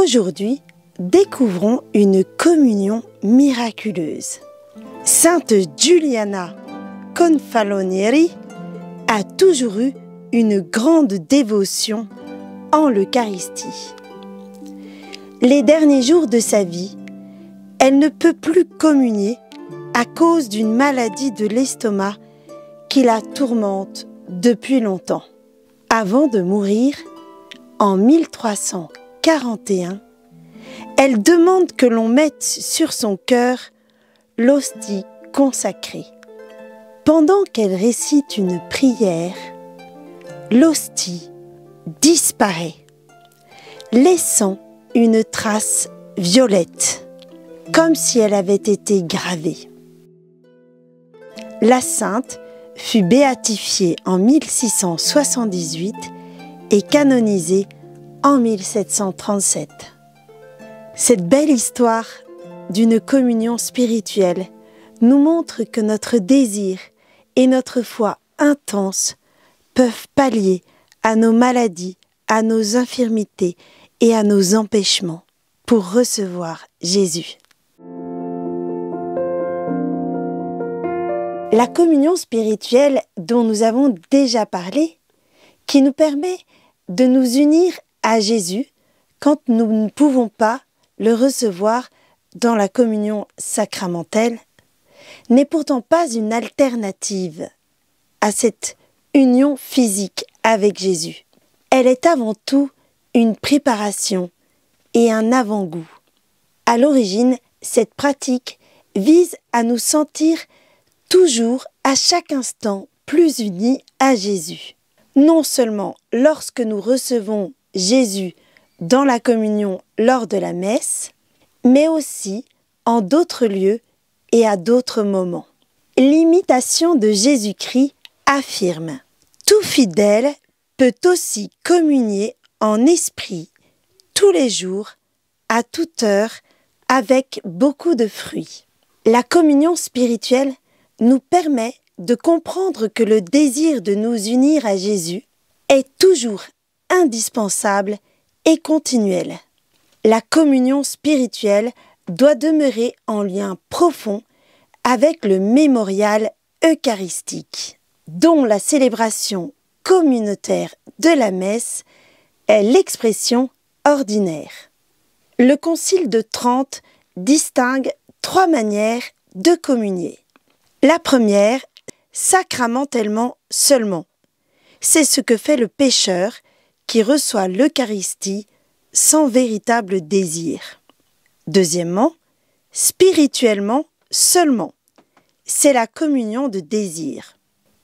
Aujourd'hui, découvrons une communion miraculeuse. Sainte Giuliana Confalonieri a toujours eu une grande dévotion en l'Eucharistie. Les derniers jours de sa vie, elle ne peut plus communier à cause d'une maladie de l'estomac qui la tourmente depuis longtemps. Avant de mourir, en 1341, elle demande que l'on mette sur son cœur l'hostie consacrée. Pendant qu'elle récite une prière, l'hostie disparaît, laissant une trace violette, comme si elle avait été gravée. La sainte fut béatifiée en 1678 et canonisée en 1737. Cette belle histoire d'une communion spirituelle nous montre que notre désir et notre foi intense peuvent pallier à nos maladies, à nos infirmités et à nos empêchements pour recevoir Jésus. La communion spirituelle dont nous avons déjà parlé, qui nous permet de nous unir à Jésus quand nous ne pouvons pas le recevoir dans la communion sacramentelle, n'est pourtant pas une alternative à cette union physique avec Jésus. Elle est avant tout une préparation et un avant-goût. À l'origine, cette pratique vise à nous sentir toujours, à chaque instant, plus unis à Jésus. Non seulement lorsque nous recevons Jésus dans la communion lors de la messe, mais aussi en d'autres lieux et à d'autres moments. L'imitation de Jésus-Christ affirme « Tout fidèle peut aussi communier en esprit tous les jours, à toute heure, avec beaucoup de fruits. » La communion spirituelle nous permet de comprendre que le désir de nous unir à Jésus est toujours indispensable et continuel. La communion spirituelle doit demeurer en lien profond avec le mémorial eucharistique, dont la célébration communautaire de la messe est l'expression ordinaire. Le Concile de Trente distingue 3 manières de communier. La première, sacramentellement seulement. C'est ce que fait le pécheur qui reçoit l'Eucharistie sans véritable désir. Deuxièmement, spirituellement seulement. C'est la communion de désir.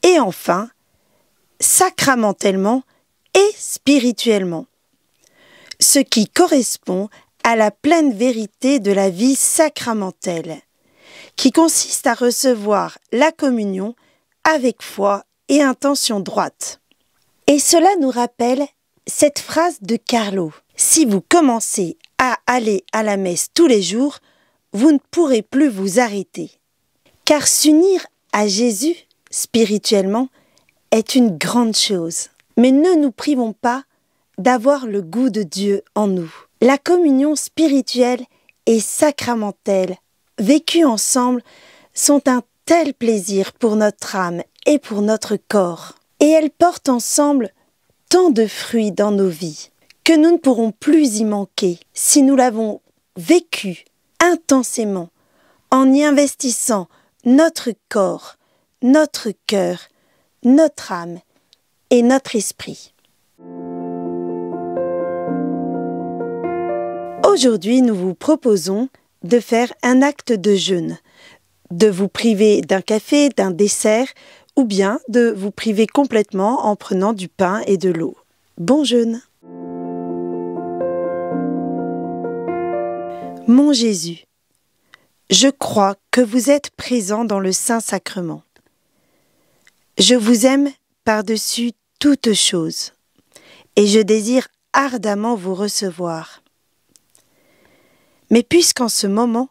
Et enfin, sacramentellement et spirituellement. Ce qui correspond à la pleine vérité de la vie sacramentelle, qui consiste à recevoir la communion avec foi et intention droite. Et cela nous rappelle cette phrase de Carlo. Si vous commencez à aller à la messe tous les jours, vous ne pourrez plus vous arrêter. Car s'unir à Jésus spirituellement est une grande chose. Mais ne nous privons pas d'avoir le goût de Dieu en nous. La communion spirituelle et sacramentelle vécues ensemble sont un tel plaisir pour notre âme et pour notre corps. Et elles portent ensemble tant de fruits dans nos vies que nous ne pourrons plus y manquer si nous l'avons vécu intensément en y investissant notre corps, notre cœur, notre âme et notre esprit. Aujourd'hui, nous vous proposons de faire un acte de jeûne, de vous priver d'un café, d'un dessert, ou bien de vous priver complètement en prenant du pain et de l'eau. Bon jeûne! Mon Jésus, je crois que vous êtes présent dans le Saint-Sacrement. Je vous aime par-dessus toute chose, et je désire ardemment vous recevoir. Mais puisqu'en ce moment,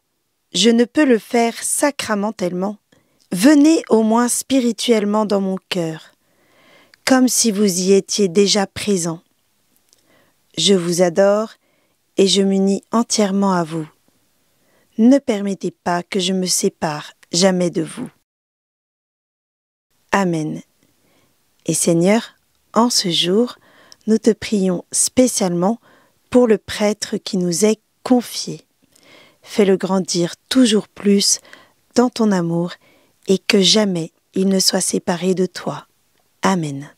je ne peux le faire sacramentellement, venez au moins spirituellement dans mon cœur, comme si vous y étiez déjà présent. Je vous adore et je m'unis entièrement à vous. Ne permettez pas que je me sépare jamais de vous. Amen. Et Seigneur, en ce jour, nous te prions spécialement pour le prêtre qui nous est confié. Fais-le grandir toujours plus dans ton amour et que jamais il ne soit séparé de toi. Amen.